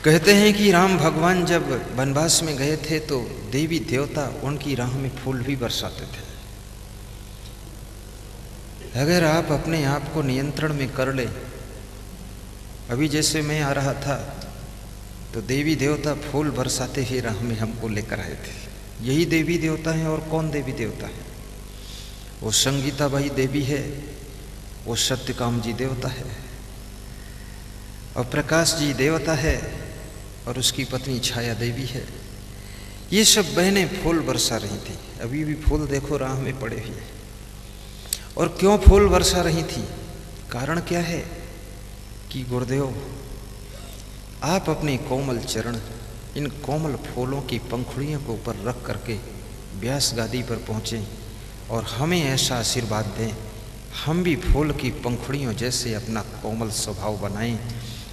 कहते हैं कि राम भगवान जब वनवास में गए थे तो देवी देवता उनकी राह में फूल भी बरसाते थे। अगर आप अपने आप को नियंत्रण में कर ले, अभी जैसे मैं आ रहा था तो देवी देवता फूल बरसाते ही राह में हमको लेकर आए थे। यही देवी देवता है। और कौन देवी देवता है? वो संगीताबाई देवी है, वो सत्यकाम जी देवता है, और प्रकाश जी देवता है, और उसकी पत्नी छाया देवी है। ये सब बहनें फूल बरसा रही थी। अभी भी फूल देखो राह में पड़े हुए। और क्यों फूल बरसा रही थी? कारण क्या है कि गुरुदेव आप अपने कोमल चरण इन कोमल फूलों की पंखुड़ियों को ऊपर रख करके व्यास गादी पर पहुँचे और हमें ऐसा आशीर्वाद दें, हम भी फूल की पंखुड़ियों जैसे अपना कोमल स्वभाव बनाएं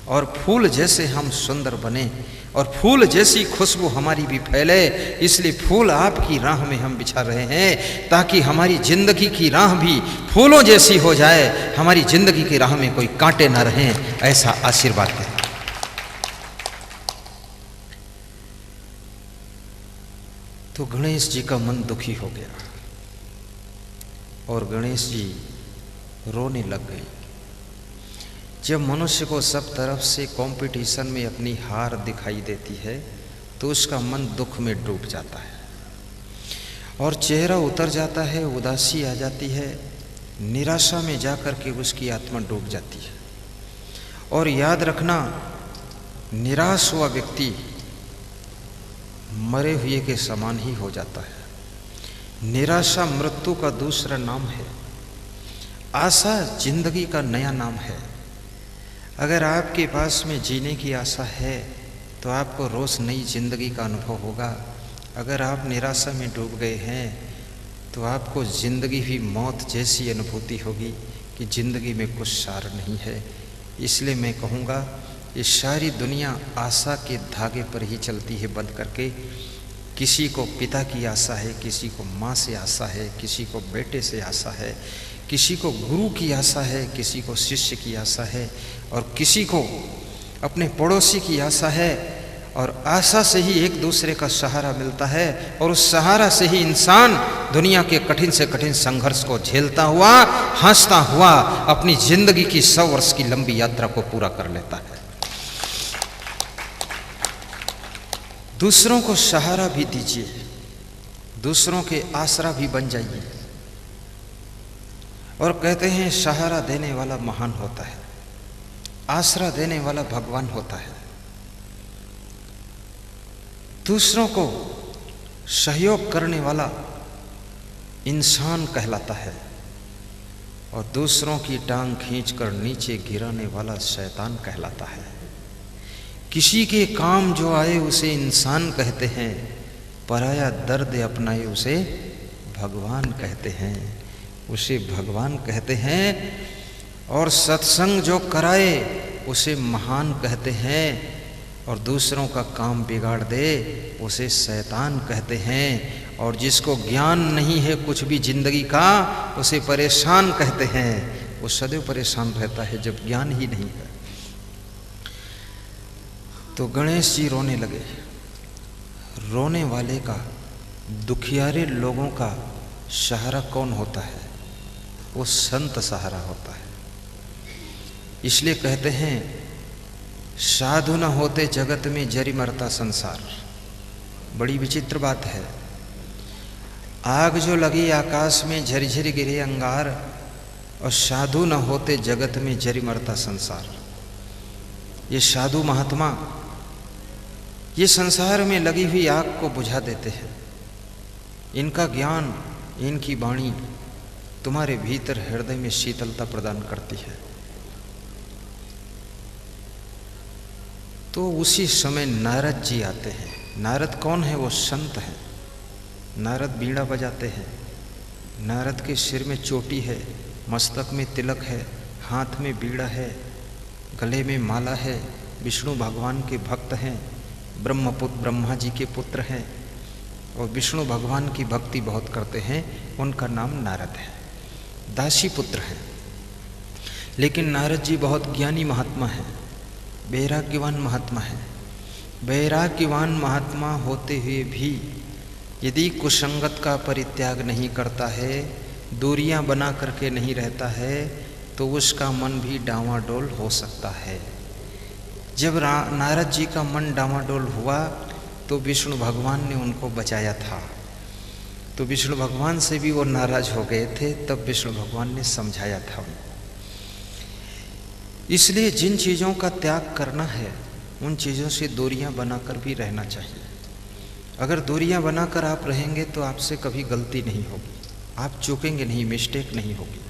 और फूल जैसे हम सुंदर बने और फूल जैसी खुशबू हमारी भी फैले। इसलिए फूल आपकी राह में हम बिछा रहे हैं ताकि हमारी जिंदगी की राह भी फूलों जैसी हो जाए, हमारी जिंदगी की राह में कोई कांटे न रहें, ऐसा आशीर्वाद दें। तो गणेश जी का मन दुखी हो गया और गणेश जी रोने लग गए। जब मनुष्य को सब तरफ से कंपटीशन में अपनी हार दिखाई देती है तो उसका मन दुख में डूब जाता है और चेहरा उतर जाता है, उदासी आ जाती है, निराशा में जाकर के उसकी आत्मा डूब जाती है। और याद रखना, निराश हुआ व्यक्ति मरे हुए के समान ही हो जाता है। निराशा मृत्यु का दूसरा नाम है, आशा जिंदगी का नया नाम है। अगर आपके पास में जीने की आशा है तो आपको रोज नई जिंदगी का अनुभव होगा। अगर आप निराशा में डूब गए हैं तो आपको जिंदगी भी मौत जैसी अनुभूति होगी कि जिंदगी में कुछ सार नहीं है। इसलिए मैं कहूँगा ये सारी दुनिया आशा के धागे पर ही चलती है बंध करके। किसी को पिता की आशा है, किसी को माँ से आशा है, किसी को बेटे से आशा है, किसी को गुरु की आशा है, किसी को शिष्य की आशा है, और किसी को अपने पड़ोसी की आशा है। और आशा से ही एक दूसरे का सहारा मिलता है और उस सहारा से ही इंसान दुनिया के कठिन से कठिन संघर्ष को झेलता हुआ, हंसता हुआ अपनी जिंदगी की 100 वर्ष की लंबी यात्रा को पूरा कर लेता है। दूसरों को सहारा भी दीजिए, दूसरों के आसरा भी बन जाइए। और कहते हैं सहारा देने वाला महान होता है, आसरा देने वाला भगवान होता है। दूसरों को सहयोग करने वाला इंसान कहलाता है और दूसरों की टांग खींचकर नीचे गिराने वाला शैतान कहलाता है। किसी के काम जो आए उसे इंसान कहते हैं, पराया दर्द अपनाए उसे भगवान कहते हैं, उसे भगवान कहते हैं। और सत्संग जो कराए उसे महान कहते हैं और दूसरों का काम बिगाड़ दे उसे शैतान कहते हैं। और जिसको ज्ञान नहीं है कुछ भी जिंदगी का उसे परेशान कहते हैं। वो सदैव परेशान रहता है जब ज्ञान ही नहीं है। तो गणेश जी रोने लगे। रोने वाले का, दुखियारे लोगों का सहारा कौन होता है? वो संत सहारा होता है। इसलिए कहते हैं साधु न होते जगत में जरी मरता संसार। बड़ी विचित्र बात है। आग जो लगी आकाश में झरी गिरे अंगार, और साधु न होते जगत में जरी मरता संसार। ये साधु महात्मा ये संसार में लगी हुई आग को बुझा देते हैं। इनका ज्ञान, इनकी वाणी तुम्हारे भीतर हृदय में शीतलता प्रदान करती है। तो उसी समय नारद जी आते हैं। नारद कौन है? वो संत हैं। नारद बीड़ा बजाते हैं। नारद के सिर में चोटी है, मस्तक में तिलक है, हाथ में बीड़ा है, गले में माला है। विष्णु भगवान के भक्त हैं, ब्रह्मपुत्र ब्रह्मा जी के पुत्र हैं और विष्णु भगवान की भक्ति बहुत करते हैं। उनका नाम नारद है, दासी पुत्र हैं। लेकिन नारद जी बहुत ज्ञानी महात्मा हैं, वैराग्यवान महात्मा हैं। वैराग्यवान महात्मा होते हुए भी यदि कुसंगत का परित्याग नहीं करता है, दूरियां बना करके नहीं रहता है, तो उसका मन भी डांवाडोल हो सकता है। जब नारद जी का मन डांवाडोल हुआ तो विष्णु भगवान ने उनको बचाया था। तो विष्णु भगवान से भी वो नाराज हो गए थे, तब विष्णु भगवान ने समझाया था उनको। इसलिए जिन चीज़ों का त्याग करना है उन चीज़ों से दूरियां बनाकर भी रहना चाहिए। अगर दूरियां बनाकर आप रहेंगे तो आपसे कभी गलती नहीं होगी, आप चूकेंगे नहीं, मिस्टेक नहीं होगी।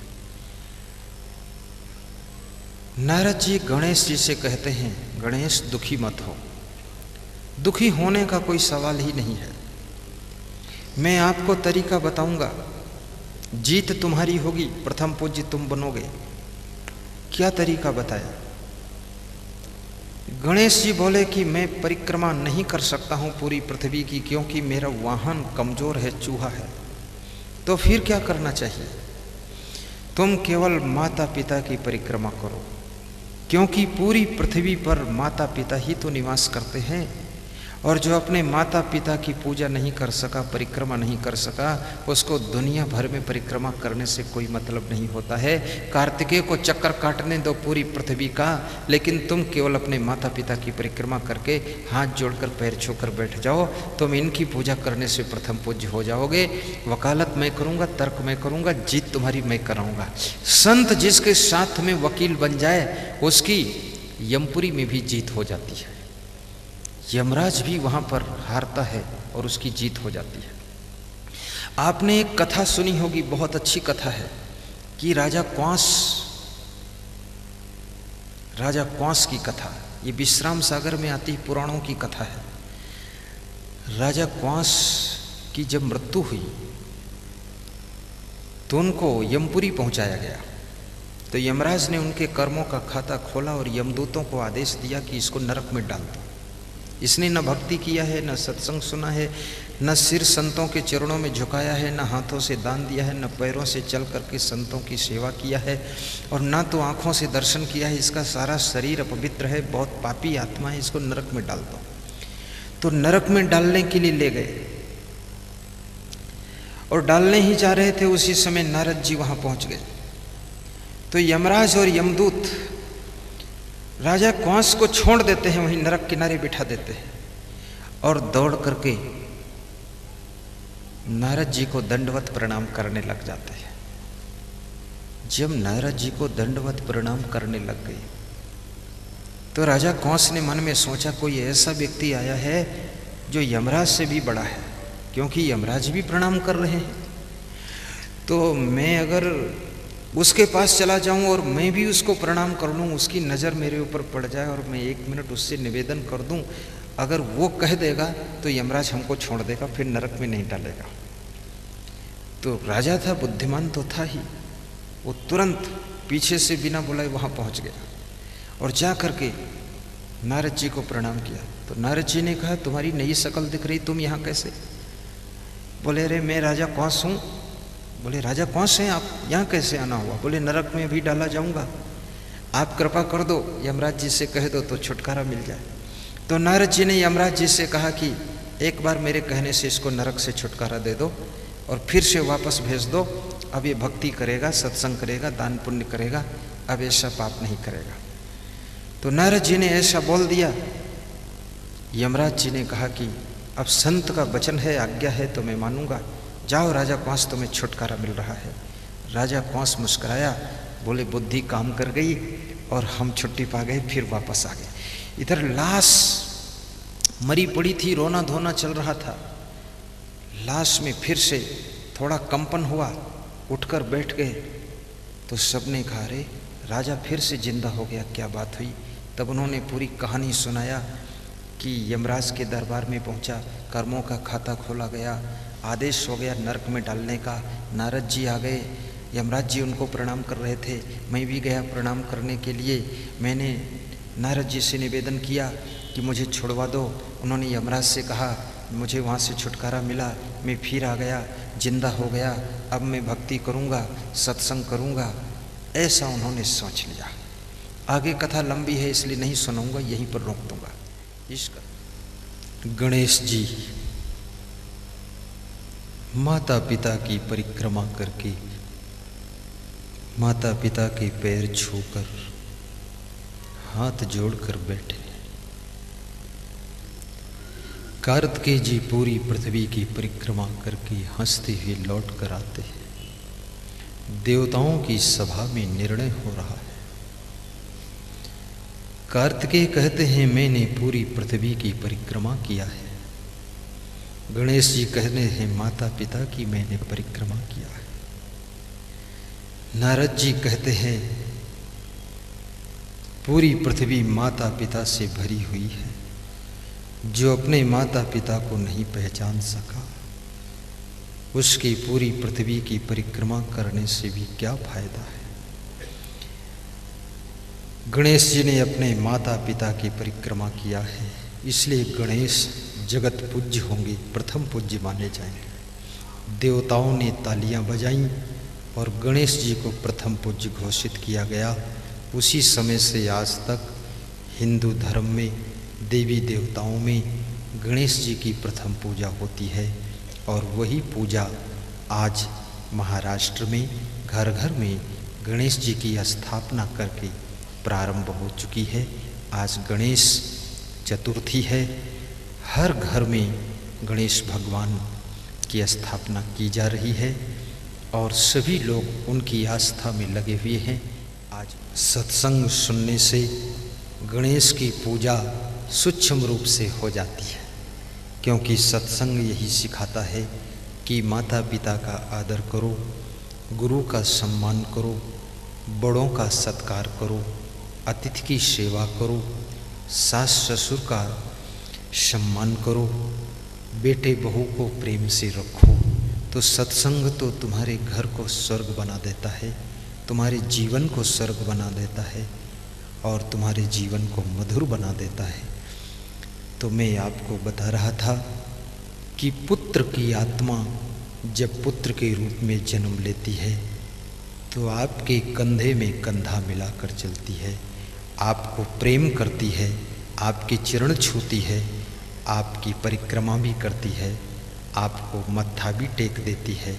नारद जी गणेश जी से कहते हैं, गणेश दुखी मत हो। दुखी होने का कोई सवाल ही नहीं है। मैं आपको तरीका बताऊंगा, जीत तुम्हारी होगी, प्रथम पूज्य तुम बनोगे। क्या तरीका बताया? गणेश जी बोले कि मैं परिक्रमा नहीं कर सकता हूं पूरी पृथ्वी की, क्योंकि मेरा वाहन कमजोर है, चूहा है। तो फिर क्या करना चाहिए? तुम केवल माता पिता की परिक्रमा करो, क्योंकि पूरी पृथ्वी पर माता पिता ही तो निवास करते हैं। और जो अपने माता पिता की पूजा नहीं कर सका, परिक्रमा नहीं कर सका, उसको दुनिया भर में परिक्रमा करने से कोई मतलब नहीं होता है। कार्तिकेय को चक्कर काटने दो पूरी पृथ्वी का, लेकिन तुम केवल अपने माता पिता की परिक्रमा करके हाथ जोड़कर पैर छूकर बैठ जाओ, तुम इनकी पूजा करने से प्रथम पूज्य हो जाओगे। वकालत मैं करूँगा, तर्क मैं करूँगा, जीत तुम्हारी मैं कराऊँगा। संत जिसके साथ में वकील बन जाए उसकी यमपुरी में भी जीत हो जाती है, यमराज भी वहां पर हारता है और उसकी जीत हो जाती है। आपने एक कथा सुनी होगी, बहुत अच्छी कथा है, कि राजा कौंस की कथा। ये विश्राम सागर में आती पुराणों की कथा है। राजा कौंस की जब मृत्यु हुई तो उनको यमपुरी पहुंचाया गया। तो यमराज ने उनके कर्मों का खाता खोला और यमदूतों को आदेश दिया कि इसको नरक में डाल दो। इसने न भक्ति किया है, न सत्संग सुना है, न सिर संतों के चरणों में झुकाया है, न हाथों से दान दिया है, न पैरों से चल करके संतों की सेवा किया है, और न तो आँखों से दर्शन किया है। इसका सारा शरीर अपवित्र है, बहुत पापी आत्मा है, इसको नरक में डाल दो। तो नरक में डालने के लिए ले गए और डालने ही जा रहे थे, उसी समय नारद जी वहाँ पहुँच गए। तो यमराज और यमदूत राजा कौंस को छोड़ देते हैं, वहीं नरक किनारे बिठा देते हैं और दौड़ करके नारद जी को दंडवत प्रणाम करने लग जाते हैं। जब नारद जी को दंडवत प्रणाम करने लग गए तो राजा कौंस ने मन में सोचा, कोई ऐसा व्यक्ति आया है जो यमराज से भी बड़ा है, क्योंकि यमराज भी प्रणाम कर रहे हैं। तो मैं अगर उसके पास चला जाऊं और मैं भी उसको प्रणाम कर लूँ, उसकी नज़र मेरे ऊपर पड़ जाए और मैं 1 मिनट उससे निवेदन कर दूं, अगर वो कह देगा तो यमराज हमको छोड़ देगा, फिर नरक में नहीं डालेगा। तो राजा था, बुद्धिमान तो था ही, वो तुरंत पीछे से बिना बुलाए वहाँ पहुँच गया और जा करके नारद जी को प्रणाम किया। तो नारद जी ने कहा, तुम्हारी नई शकल दिख रही, तुम यहाँ कैसे? बोले, अरे मैं राजा कौंस हूँ। बोले, राजा कौन से हैं आप, यहाँ कैसे आना हुआ? बोले, नरक में भी डाला जाऊंगा, आप कृपा कर दो, यमराज जी से कह दो तो छुटकारा मिल जाए। तो नारद जी ने यमराज जी से कहा कि एक बार मेरे कहने से इसको नरक से छुटकारा दे दो और फिर से वापस भेज दो। अब ये भक्ति करेगा, सत्संग करेगा, दान पुण्य करेगा, अब ऐसा पाप नहीं करेगा। तो नारद जी ने ऐसा बोल दिया। यमराज जी ने कहा कि अब संत का वचन है, आज्ञा है तो मैं मानूंगा, जाओ राजा कौंस, तुम्हें छुटकारा मिल रहा है। राजा कौंस मुस्कुराया, बोले, बुद्धि काम कर गई और हम छुट्टी पा गए, फिर वापस आ गए। इधर लाश मरी पड़ी थी, रोना धोना चल रहा था। लाश में फिर से थोड़ा कंपन हुआ, उठकर बैठ गए। तो सबने कहा, अरे राजा फिर से जिंदा हो गया, क्या बात हुई? तब उन्होंने पूरी कहानी सुनाया कि यमराज के दरबार में पहुंचा, कर्मों का खाता खोला गया, आदेश हो गया नरक में डालने का। नारद जी आ गए, यमराज जी उनको प्रणाम कर रहे थे, मैं भी गया प्रणाम करने के लिए। मैंने नारद जी से निवेदन किया कि मुझे छुड़वा दो। उन्होंने यमराज से कहा, मुझे वहाँ से छुटकारा मिला, मैं फिर आ गया, जिंदा हो गया, अब मैं भक्ति करूँगा, सत्संग करूँगा, ऐसा उन्होंने सोच लिया। आगे कथा लंबी है इसलिए नहीं सुनाऊँगा, यहीं पर रोक दूँगा। इसका गणेश जी माता पिता की परिक्रमा करके माता पिता के पैर छूकर हाथ जोड़कर बैठे। कार्तिकेय जी पूरी पृथ्वी की परिक्रमा करके हंसते हुए लौट कर आते हैं। देवताओं की सभा में निर्णय हो रहा है। कार्तिकेय कहते हैं मैंने पूरी पृथ्वी की परिक्रमा किया है। गणेश जी कहते हैं माता पिता की मैंने परिक्रमा किया है। नारद जी कहते हैं पूरी पृथ्वी माता पिता से भरी हुई है। जो अपने माता पिता को नहीं पहचान सका उसकी पूरी पृथ्वी की परिक्रमा करने से भी क्या फायदा है। गणेश जी ने अपने माता पिता की परिक्रमा किया है, इसलिए गणेश जगत पूज्य होंगे, प्रथम पूज्य माने जाएंगे। देवताओं ने तालियां बजाईं और गणेश जी को प्रथम पूज्य घोषित किया गया। उसी समय से आज तक हिंदू धर्म में देवी देवताओं में गणेश जी की प्रथम पूजा होती है और वही पूजा आज महाराष्ट्र में घर घर में गणेश जी की स्थापना करके प्रारंभ हो चुकी है। आज गणेश चतुर्थी है। हर घर में गणेश भगवान की स्थापना की जा रही है और सभी लोग उनकी आस्था में लगे हुए हैं। आज सत्संग सुनने से गणेश की पूजा सूक्ष्म रूप से हो जाती है, क्योंकि सत्संग यही सिखाता है कि माता पिता का आदर करो, गुरु का सम्मान करो, बड़ों का सत्कार करो, अतिथि की सेवा करो, सास ससुर का सम्मान करो, बेटे बहू को प्रेम से रखो। तो सत्संग तो तुम्हारे घर को स्वर्ग बना देता है, तुम्हारे जीवन को स्वर्ग बना देता है और तुम्हारे जीवन को मधुर बना देता है। तो मैं आपको बता रहा था कि पुत्र की आत्मा जब पुत्र के रूप में जन्म लेती है तो आपके कंधे में कंधा मिलाकर चलती है, आपको प्रेम करती है, आपके चरण छूती है, आपकी परिक्रमा भी करती है, आपको मत्था भी टेक देती है।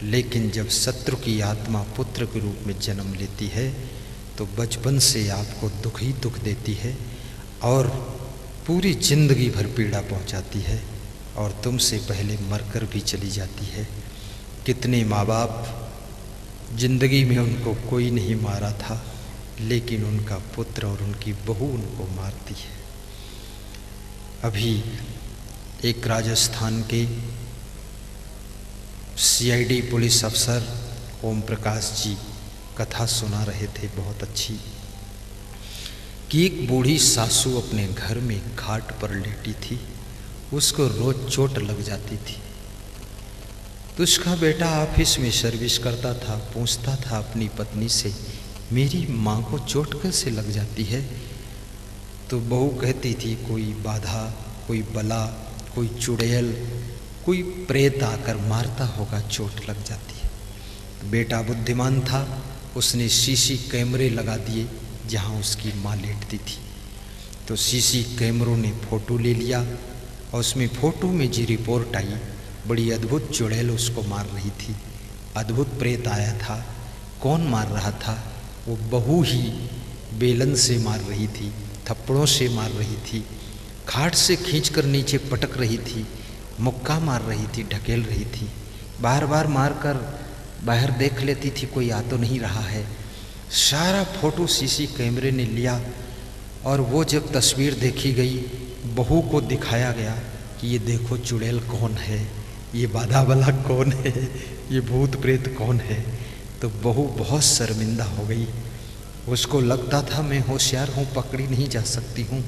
लेकिन जब शत्रु की आत्मा पुत्र के रूप में जन्म लेती है तो बचपन से आपको दुख ही दुख देती है और पूरी जिंदगी भर पीड़ा पहुंचाती है और तुमसे पहले मरकर भी चली जाती है। कितने माँ बाप जिंदगी में उनको कोई नहीं मारा था, लेकिन उनका पुत्र और उनकी बहू उनको मारती है। अभी एक राजस्थान के सीआईडी पुलिस अफसर ओम प्रकाश जी कथा सुना रहे थे, बहुत अच्छी, कि एक बूढ़ी सासू अपने घर में खाट पर लेटी थी, उसको रोज चोट लग जाती थी। तो उसका बेटा ऑफिस में सर्विस करता था, पूछता था अपनी पत्नी से मेरी माँ को चोट कैसे लग जाती है। तो बहू कहती थी कोई बाधा, कोई बला, कोई चुड़ैल, कोई प्रेत आकर मारता होगा, चोट लग जाती है। बेटा बुद्धिमान था, उसने सीसी कैमरे लगा दिए जहाँ उसकी माँ लेटती थी। तो सीसी कैमरों ने फ़ोटो ले लिया और उसमें फ़ोटो में जी रिपोर्ट आई, बड़ी अद्भुत चुड़ैल उसको मार रही थी, अद्भुत प्रेत आया था। कौन मार रहा था? वो बहू ही बेलन से मार रही थी, थप्पड़ों से मार रही थी, खाट से खींचकर नीचे पटक रही थी, मुक्का मार रही थी, ढकेल रही थी, बार बार मारकर बाहर देख लेती थी कोई आ तो नहीं रहा है। सारा फोटो सीसी कैमरे ने लिया और वो जब तस्वीर देखी गई, बहू को दिखाया गया कि ये देखो चुड़ैल कौन है, ये बाधा वाला कौन है, ये भूत प्रेत कौन है। तो बहू बहुत शर्मिंदा हो गई। उसको लगता था मैं होशियार हूँ, पकड़ी नहीं जा सकती हूँ,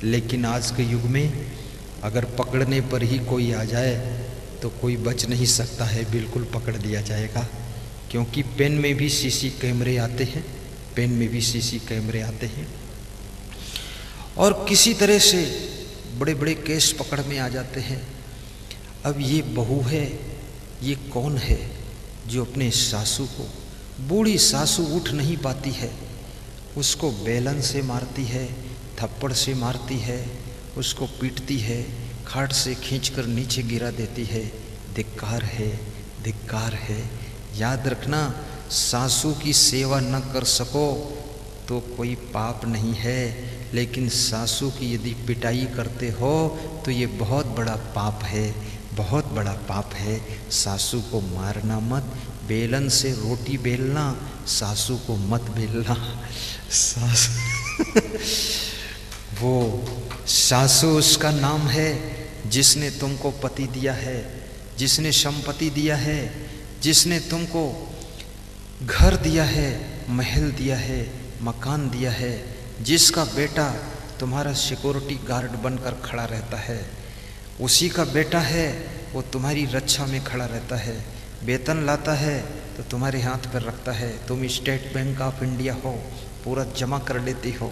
लेकिन आज के युग में अगर पकड़ने पर ही कोई आ जाए तो कोई बच नहीं सकता है, बिल्कुल पकड़ लिया जाएगा। क्योंकि पेन में भी सीसी कैमरे आते हैं, पेन में भी सीसी कैमरे आते हैं और किसी तरह से बड़े बड़े केस पकड़ में आ जाते हैं। अब ये बहू है, ये कौन है जो अपने सासू को, बूढ़ी सासू उठ नहीं पाती है, उसको बेलन से मारती है, थप्पड़ से मारती है, उसको पीटती है, खाट से खींचकर नीचे गिरा देती है। धिक्कार है, धिक्कार है। याद रखना, सासू की सेवा न कर सको तो कोई पाप नहीं है, लेकिन सासू की यदि पिटाई करते हो तो ये बहुत बड़ा पाप है, बहुत बड़ा पाप है। सासू को मारना मत, बेलन से रोटी बेलना, सासू को मत बेलना। वो सासू उसका नाम है जिसने तुमको पति दिया है, जिसने संपत्ति दिया है, जिसने तुमको घर दिया है, महल दिया है, मकान दिया है, जिसका बेटा तुम्हारा सिक्योरिटी गार्ड बनकर खड़ा रहता है, उसी का बेटा है वो तुम्हारी रक्षा में खड़ा रहता है। वेतन लाता है तो तुम्हारे हाथ पर रखता है। तुम स्टेट बैंक ऑफ इंडिया हो, पूरा जमा कर लेती हो।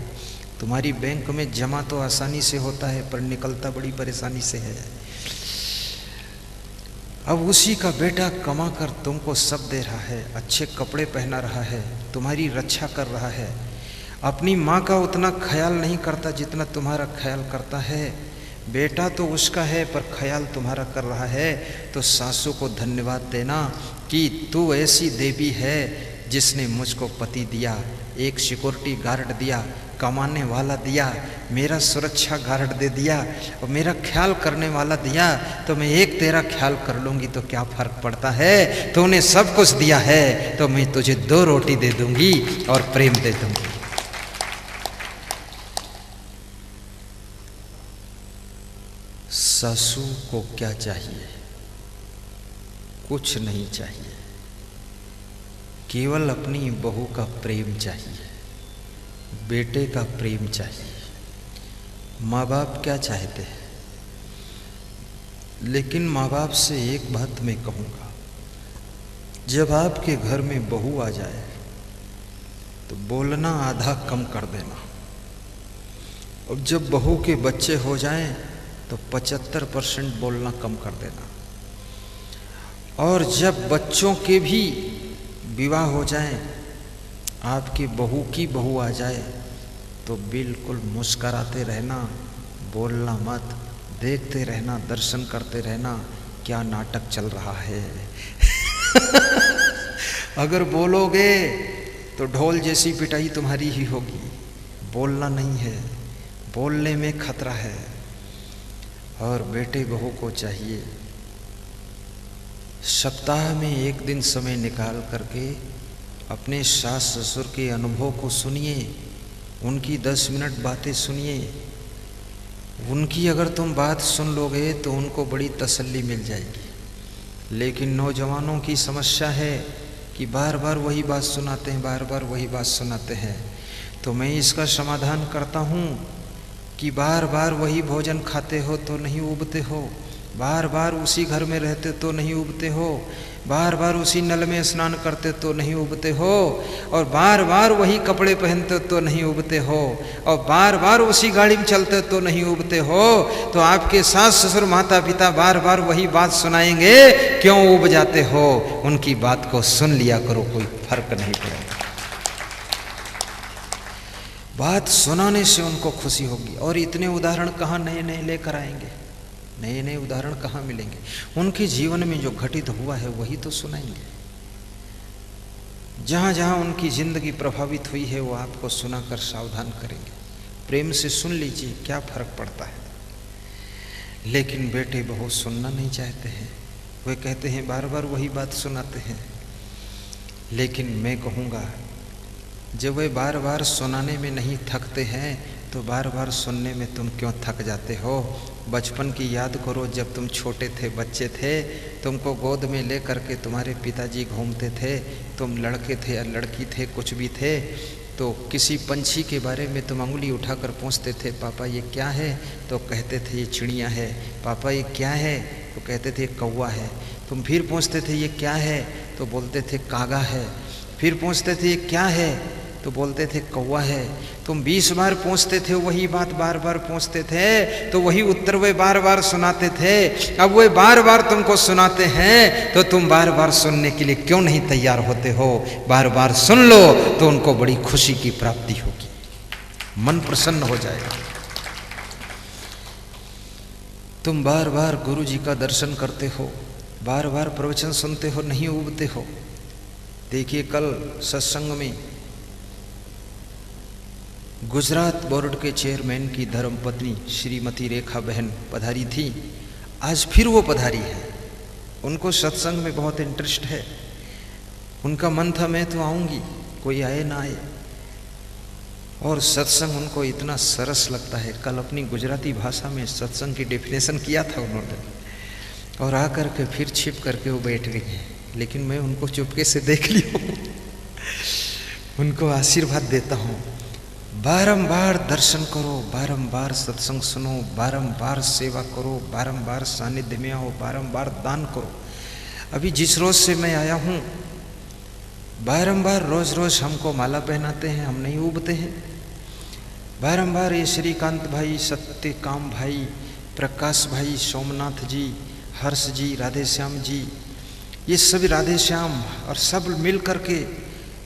तुम्हारी बैंक में जमा तो आसानी से होता है पर निकलता बड़ी परेशानी से है। अब उसी का बेटा कमा कर तुमको सब दे रहा है, अच्छे कपड़े पहना रहा है, तुम्हारी रक्षा कर रहा है। अपनी माँ का उतना ख्याल नहीं करता जितना तुम्हारा ख्याल करता है। बेटा तो उसका है पर ख्याल तुम्हारा कर रहा है। तो सासू को धन्यवाद देना कि तू ऐसी देवी है जिसने मुझको पति दिया, एक सिक्योरिटी गार्ड दिया, कमाने वाला दिया, मेरा सुरक्षा गार्ड दे दिया और मेरा ख्याल करने वाला दिया। तो मैं एक तेरा ख्याल कर लूँगी तो क्या फ़र्क पड़ता है। तूने सब कुछ दिया है तो मैं तुझे 2 रोटी दे दूँगी और प्रेम दे दूँगी। सासू को क्या चाहिए? कुछ नहीं चाहिए, केवल अपनी बहू का प्रेम चाहिए, बेटे का प्रेम चाहिए। माँ बाप क्या चाहते हैं? लेकिन माँ बाप से एक बात मैं कहूँगा, जब आपके घर में बहू आ जाए तो बोलना आधा कम कर देना, और जब बहू के बच्चे हो जाएं तो 75% बोलना कम कर देना, और जब बच्चों के भी विवाह हो जाए, आपकी बहू की बहू आ जाए तो बिल्कुल मुस्कराते रहना, बोलना मत, देखते रहना, दर्शन करते रहना क्या नाटक चल रहा है। अगर बोलोगे तो ढोल जैसी पिटाई तुम्हारी ही होगी। बोलना नहीं है, बोलने में खतरा है। और बेटे बहू को चाहिए सप्ताह में एक दिन समय निकाल करके अपने सास ससुर के अनुभव को सुनिए, उनकी 10 मिनट बातें सुनिए। उनकी अगर तुम बात सुन लोगे तो उनको बड़ी तसल्ली मिल जाएगी। लेकिन नौजवानों की समस्या है कि बार बार वही बात सुनाते हैं, बार बार वही बात सुनाते हैं। तो मैं इसका समाधान करता हूँ कि बार बार वही भोजन खाते हो तो नहीं उबते हो, बार बार उसी घर में रहते तो नहीं उबते हो, बार बार उसी नल में स्नान करते तो नहीं उबते हो, और बार बार वही कपड़े पहनते तो नहीं उबते हो, और बार बार उसी गाड़ी में चलते तो नहीं उबते हो। तो आपके सास ससुर माता पिता बार बार वही बात सुनाएंगे, क्यों उब जाते हो? उनकी बात को सुन लिया करो, कोई फर्क नहीं पड़ेगा। बात सुनाने से उनको खुशी होगी। और इतने उदाहरण कहाँ नए नए लेकर आएंगे, नए नए उदाहरण कहाँ मिलेंगे? उनके जीवन में जो घटित हुआ है वही तो सुनाएंगे। जहाँ जहाँ उनकी जिंदगी प्रभावित हुई है वो आपको सुनाकर सावधान करेंगे। प्रेम से सुन लीजिए, क्या फर्क पड़ता है। लेकिन बेटे बहुत सुनना नहीं चाहते हैं, वे कहते हैं बार बार वही बात सुनाते हैं। लेकिन मैं कहूँगा जब वे बार बार सुनाने में नहीं थकते हैं तो बार बार सुनने में तुम क्यों थक जाते हो? बचपन की याद करो, जब तुम छोटे थे, बच्चे थे, तुमको गोद में ले करके तुम्हारे पिताजी घूमते थे। तुम लड़के थे या लड़की थे, कुछ भी थे, तो किसी पंछी के बारे में तुम उंगली उठाकर पूछते थे, पापा ये क्या है? तो कहते थे ये चिड़िया है। पापा ये क्या है? तो कहते थे कौवा है। तुम फिर पूछते थे ये क्या है? तो बोलते थे कागा है। फिर पूछते थे ये क्या है? तो बोलते थे कौवा है। तुम 20 बार पूछते थे, वही बात बार बार पूछते थे, तो वही उत्तर वे बार बार सुनाते थे। अब वे बार बार तुमको सुनाते हैं तो तुम बार बार सुनने के लिए क्यों नहीं तैयार होते हो? बार बार सुन लो तो उनको बड़ी खुशी की प्राप्ति होगी, मन प्रसन्न हो जाएगा। तुम बार बार गुरु जी का दर्शन करते हो, बार बार प्रवचन सुनते हो, नहीं उबते हो। देखिए कल सत्संग में गुजरात बोर्ड के चेयरमैन की धर्मपत्नी श्रीमती रेखा बहन पधारी थी, आज फिर वो पधारी है। उनको सत्संग में बहुत इंटरेस्ट है। उनका मन था मैं तो आऊँगी, कोई आए ना आए, और सत्संग उनको इतना सरस लगता है। कल अपनी गुजराती भाषा में सत्संग की डेफिनेशन किया था उन्होंने, और आकर के फिर छिप करके वो बैठ गई हैं। लेकिन मैं उनको चुपके से देख ली हूँ, उनको आशीर्वाद देता हूँ। बारंबार दर्शन करो, बारंबार सत्संग सुनो, बारंबार सेवा करो, बारंबार सानिध्य में आओ, बारंबार दान करो। अभी जिस रोज से मैं आया हूँ, बारंबार रोज रोज हमको माला पहनाते हैं, हम नहीं उबते हैं। बारंबार ये श्रीकांत भाई, सत्यकाम भाई, प्रकाश भाई, सोमनाथ जी, हर्ष जी, राधे श्याम जी, ये सभी राधे श्याम और सब मिल करके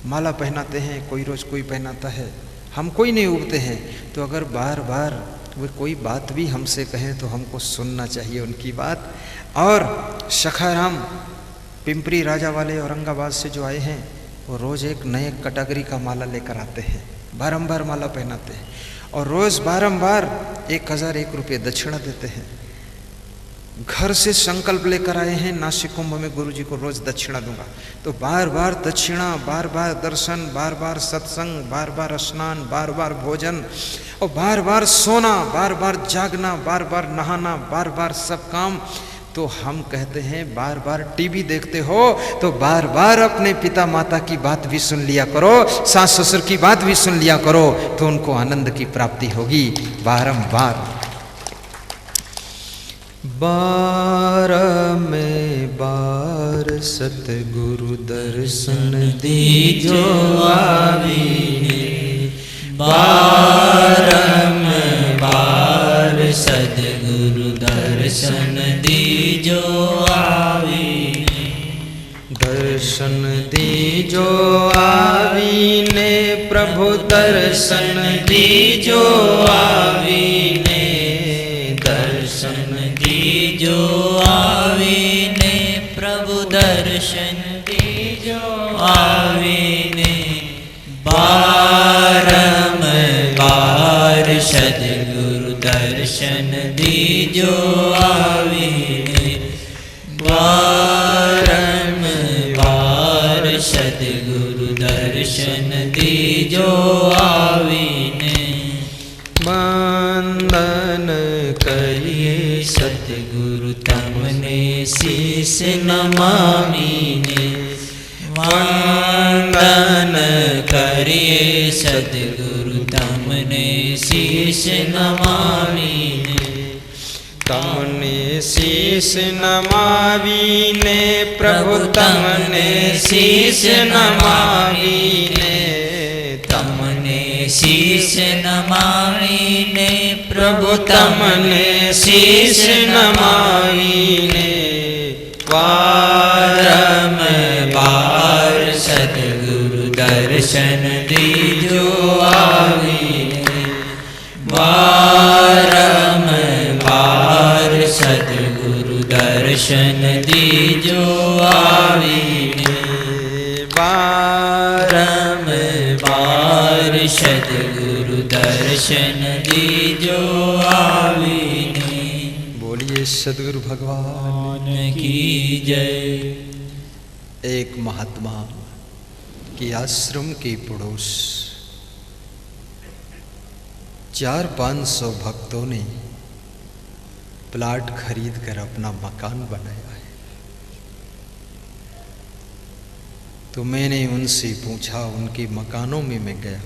माला पहनाते हैं। कोई रोज कोई पहनाता है, हम कोई नहीं उबते हैं। तो अगर बार बार वो कोई बात भी हमसे कहें तो हमको सुनना चाहिए उनकी बात। और सखाराम पिंपरी राजा वाले औरंगाबाद से जो आए हैं, वो रोज़ एक नए कैटेगरी का माला लेकर आते हैं, बारंबार माला पहनाते हैं, और रोज़ बारंबार 1001 रुपये दक्षिणा देते हैं। घर से संकल्प लेकर आए हैं, नासिक कुंभ में गुरु जी को रोज दक्षिणा दूंगा। तो बार बार दक्षिणा, बार बार दर्शन, बार बार सत्संग, बार बार स्नान, बार बार भोजन, और बार बार सोना, बार बार जागना, बार बार नहाना, बार बार सब काम। तो हम कहते हैं बार बार टीवी देखते हो तो बार बार अपने पिता माता की बात भी सुन लिया करो, सास ससुर की बात भी सुन लिया करो, तो उनको आनंद की प्राप्ति होगी। बारंबार बार में बार सतगुरु दर्शन दीजो आवीने, बार में बार सतगुरु दर्शन दीजो आवीने, दर्शन दीजो आवीने, प्रभु दर्शन दीजो आवीने, दर्शन दीजो आवीने, प्रभु दर्शन दीजो आवीने, बारंबार सद्गुरु दर्शन दीजो आवीने, बारंबार सद्गुरु दर्शन दीजो आवीने, वंदन करिए सतगुरु तमने शीस नमामीने, वंदन करिए सतगुरु तमने शीस नमामीने, तमने शीस नमावीने, प्रभु तमने शीस नमावीने, तमने शीस नमावीने, प्रभु तमने शीस नमावीने, बारंबार सद्गुरु दर्शन दीजो आवीने, बारंबार सद्गुरु दर्शन दीजो आवीने, बारंबार सद्गुरु दर्शन दीजो आवीने। बोलिए सद्गुरु भगवान की जय। एक महात्मा के आश्रम के पड़ोस 400-500 भक्तों ने प्लाट खरीद कर अपना मकान बनाया है। तो मैंने उनसे पूछा, उनके मकानों में मैं गया,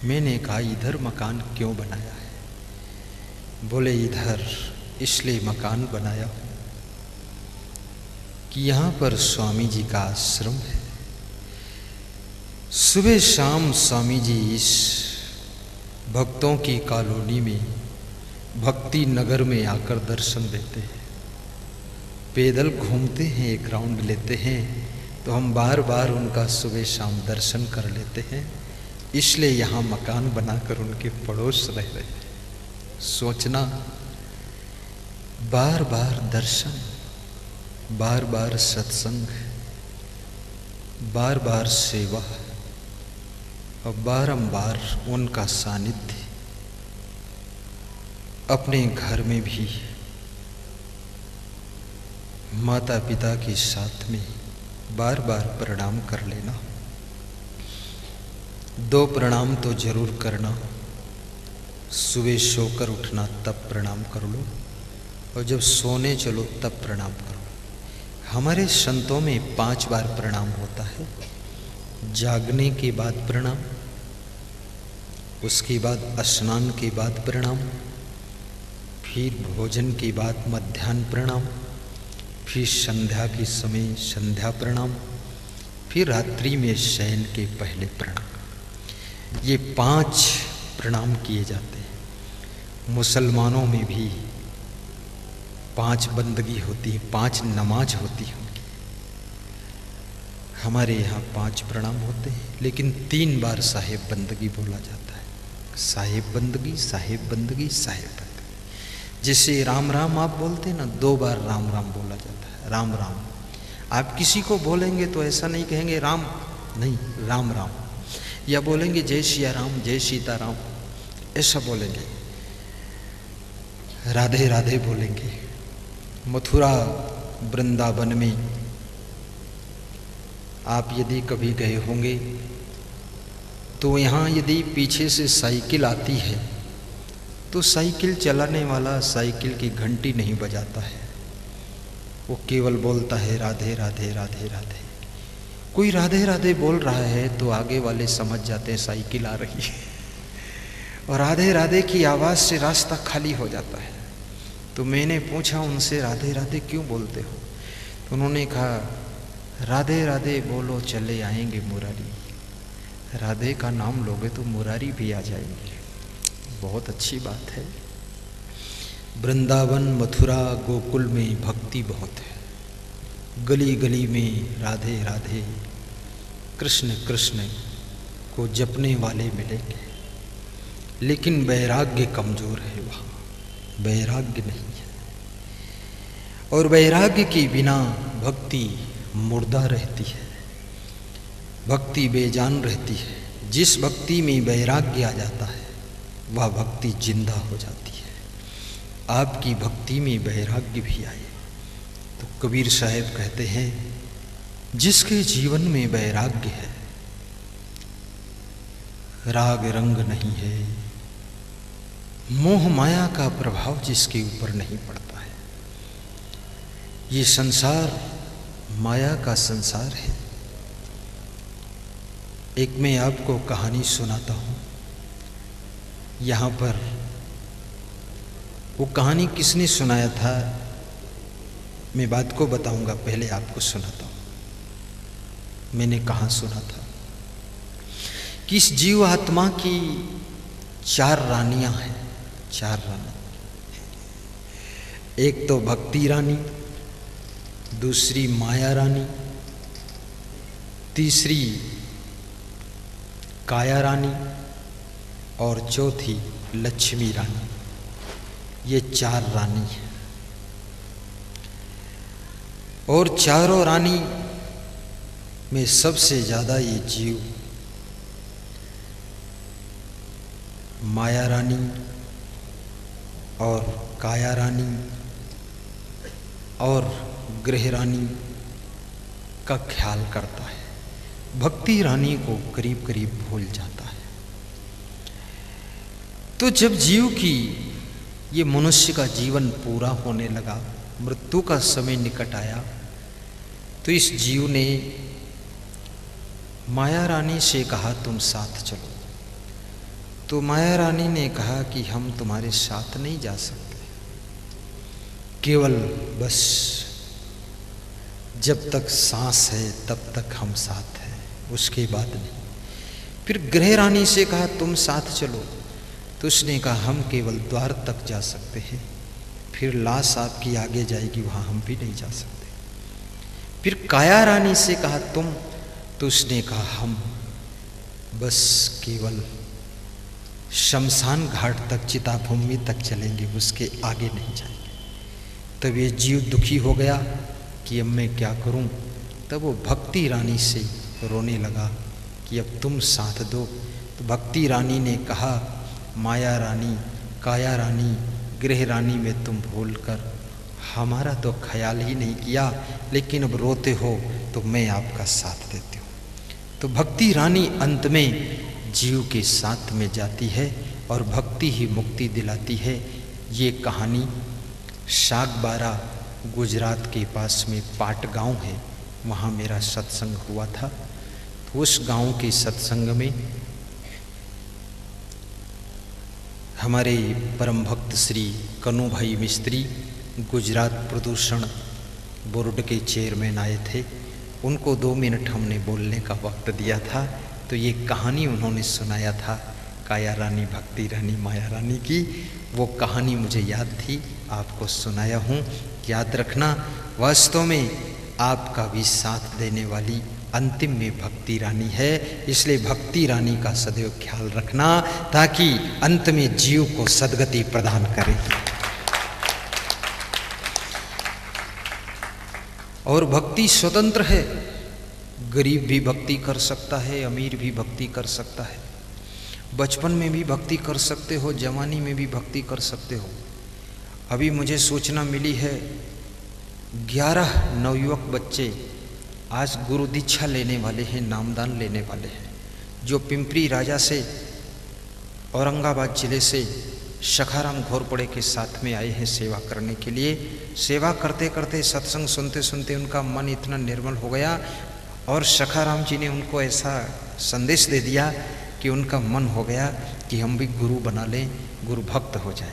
मैंने कहा इधर मकान क्यों बनाया है? बोले इधर इसलिए मकान बनाया कि यहाँ पर स्वामी जी का आश्रम है। सुबह शाम स्वामी जी इस भक्तों की कॉलोनी में, भक्ति नगर में आकर दर्शन देते हैं, पैदल घूमते हैं, एक राउंड लेते हैं। तो हम बार बार उनका सुबह शाम दर्शन कर लेते हैं, इसलिए यहाँ मकान बनाकर उनके पड़ोस रह रहे हैं। सोचना बार बार दर्शन, बार बार सत्संग, बार बार सेवा और बारंबार उनका सानिध्य अपने घर में भी माता पिता के साथ में बार बार प्रणाम कर लेना। 2 प्रणाम तो जरूर करना। सुबह सोकर उठना तब प्रणाम कर लो, और जब सोने चलो तब प्रणाम करो। हमारे संतों में 5 बार प्रणाम होता है। जागने के बाद प्रणाम, उसके बाद स्नान के बाद प्रणाम, फिर भोजन के बाद मध्याह्न प्रणाम, फिर संध्या के समय संध्या प्रणाम, फिर रात्रि में शयन के पहले प्रणाम। ये 5 प्रणाम किए जाते हैं। मुसलमानों में भी 5 बंदगी होती है, 5 नमाज होती है उनकी। हमारे यहाँ 5 प्रणाम होते हैं, लेकिन 3 बार साहेब बंदगी बोला जाता है। साहेब बंदगी, साहेब बंदगी, साहेब बंदगी। जिसे राम राम आप बोलते हैं ना, 2 बार राम राम बोला जाता है। राम राम आप किसी को बोलेंगे तो ऐसा नहीं कहेंगे राम, नहीं, राम राम। या बोलेंगे जय सिया राम, जय सीता राम, ऐसा बोलेंगे। राधे राधे बोलेंगे। मथुरा वृंदावन में आप यदि कभी गए होंगे तो यहाँ यदि पीछे से साइकिल आती है तो साइकिल चलाने वाला साइकिल की घंटी नहीं बजाता है, वो केवल बोलता है राधे राधे राधे राधे। कोई राधे राधे बोल रहा है तो आगे वाले समझ जाते हैं साइकिल आ रही है, और राधे राधे की आवाज़ से रास्ता खाली हो जाता है। तो मैंने पूछा उनसे, राधे राधे क्यों बोलते हो? तो उन्होंने कहा, राधे राधे बोलो चले आएंगे मुरारी। राधे का नाम लोगे तो मुरारी भी आ जाएंगे। बहुत अच्छी बात है। वृंदावन, मथुरा, गोकुल में भक्ति बहुत है। गली गली में राधे राधे, कृष्ण कृष्ण को जपने वाले मिलेंगे, लेकिन वैराग्य कमजोर है। वहाँ वैराग्य नहीं है, और वैराग्य के बिना भक्ति मुर्दा रहती है, भक्ति बेजान रहती है। जिस भक्ति में वैराग्य आ जाता है वह भक्ति जिंदा हो जाती है। आपकी भक्ति में वैराग्य भी आए तो कबीर साहब कहते हैं, जिसके जीवन में वैराग्य है, राग रंग नहीं है, मोह माया का प्रभाव जिसके ऊपर नहीं पड़ता है। ये संसार माया का संसार है। एक मैं आपको कहानी सुनाता हूँ। यहाँ पर वो कहानी किसने सुनाया था मैं बात को बताऊंगा, पहले आपको सुनाता हूँ। मैंने कहाँ सुना था कि इस जीव आत्मा की 4 रानियां हैं। 4 रानी, एक तो भक्ति रानी, दूसरी माया रानी, तीसरी काया रानी और चौथी लक्ष्मी रानी। ये 4 रानी हैं, और चारों रानी में सबसे ज़्यादा ये जीव माया रानी और काया रानी और गृह रानी का ख्याल करता है। भक्ति रानी को करीब करीब भूल जाता है। तो जब जीव की ये मनुष्य का जीवन पूरा होने लगा, मृत्यु का समय निकट आया, तो इस जीव ने माया रानी से कहा तुम साथ चलो। तो माया रानी ने कहा कि हम तुम्हारे साथ नहीं जा सकते, केवल बस जब तक सांस है तब तक हम साथ हैं, उसके बाद नहीं। फिर गृह रानी से कहा तुम साथ चलो, तो उसने कहा हम केवल द्वार तक जा सकते हैं, फिर लाश आपकी आगे जाएगी, वहाँ हम भी नहीं जा सकते। फिर काया रानी से कहा तुम, तो उसने कहा हम बस केवल शमशान घाट तक, चिता भूमि तक चलेंगे, उसके आगे नहीं जाएंगे। तब ये जीव दुखी हो गया कि अब मैं क्या करूं। तब वो भक्ति रानी से रोने लगा कि अब तुम साथ दो। तो भक्ति रानी ने कहा, माया रानी, काया रानी, गृह रानी में तुम भूल कर हमारा तो ख्याल ही नहीं किया, लेकिन अब रोते हो तो मैं आपका साथ देती हूँ। तो भक्ति रानी अंत में जीव के साथ में जाती है और भक्ति ही मुक्ति दिलाती है। ये कहानी शाकबारा गुजरात के पास में पाट गांव है, वहाँ मेरा सत्संग हुआ था। तो उस गांव के सत्संग में हमारे परम भक्त श्री कन्हू भाई मिस्त्री गुजरात प्रदूषण बोर्ड के चेयरमैन आए थे। उनको 2 मिनट हमने बोलने का वक्त दिया था। तो ये कहानी उन्होंने सुनाया था, काया रानी, भक्ति रानी, माया रानी की। वो कहानी मुझे याद थी, आपको सुनाया हूँ। याद रखना, वास्तव में आपका भी साथ देने वाली अंतिम में भक्ति रानी है। इसलिए भक्ति रानी का सदैव ख्याल रखना, ताकि अंत में जीव को सद्गति प्रदान करे। और भक्ति स्वतंत्र है, गरीब भी भक्ति कर सकता है, अमीर भी भक्ति कर सकता है, बचपन में भी भक्ति कर सकते हो, जवानी में भी भक्ति कर सकते हो। अभी मुझे सूचना मिली है 11 नवयुवक बच्चे आज गुरु दीक्षा लेने वाले हैं, नामदान लेने वाले हैं, जो पिंपरी राजा से औरंगाबाद जिले से शखाराम घोरपड़े के साथ में आए हैं सेवा करने के लिए। सेवा करते करते, सत्संग सुनते सुनते उनका मन इतना निर्मल हो गया और शखाराम जी ने उनको ऐसा संदेश दे दिया कि उनका मन हो गया कि हम भी गुरु बना लें, गुरु भक्त हो जाए।